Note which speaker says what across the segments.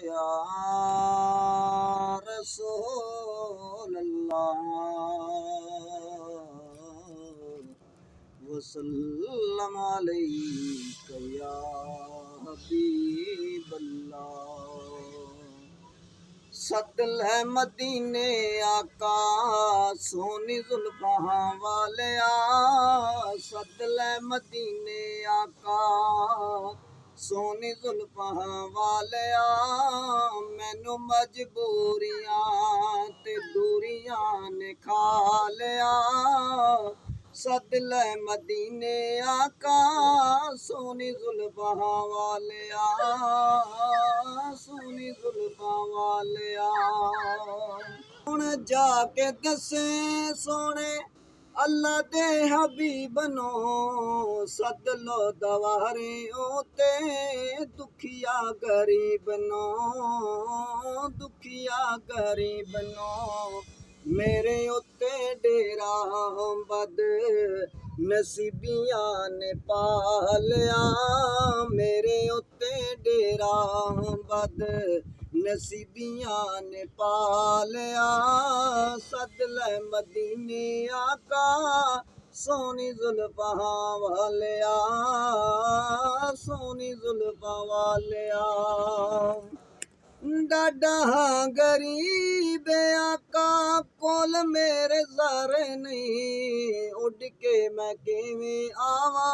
Speaker 1: या रसूल अल्लाह वसल्लम अलैका या हबीब अल्लाह। सदल है मदीने आका सोनी जुल्फां वालिया, सदल है मदीने आका सोनी जुल्फां वालिया। मैनू मजबूरियां ते दूरियां ने खा लिया, सदल है मदीने आका सोनी जुल्फां वालिया, सोनी जुल्फां वालिया। हुण जाके दसे सोने अल्लाह दे हबीब नो, सदलो दवारे ओते दुखिया गरीब नो, दुखिया गरीब नो। मेरे उत्ते डेरा बद नसीबियां ने पालिया, मेरे उत्ते डेरा बद नसीबियां ने पालिया। सदल मदीने आका सोनी जुल्फां वालिया, सोनी जुल्फां वालिया। डाडा गरीब आका कोल मेरे ज़ारे नहीं, उड़ के मैं किवें आवा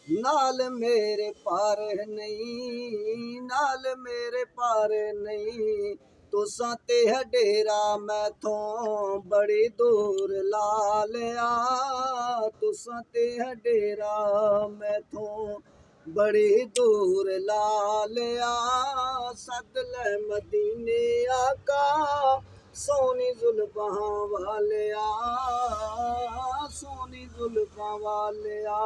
Speaker 1: नाल मेरे पार नहीं, नाल मेरे पार नहीं। तुसां ते डेरा मैथों बड़ी दूर ला लिया, तुसां ते डेरा मैथों बड़ी दूर ला लिया। सदल मदीने आका सोनी जुल्फां वालिया, सोनी जुल्फां वालिया।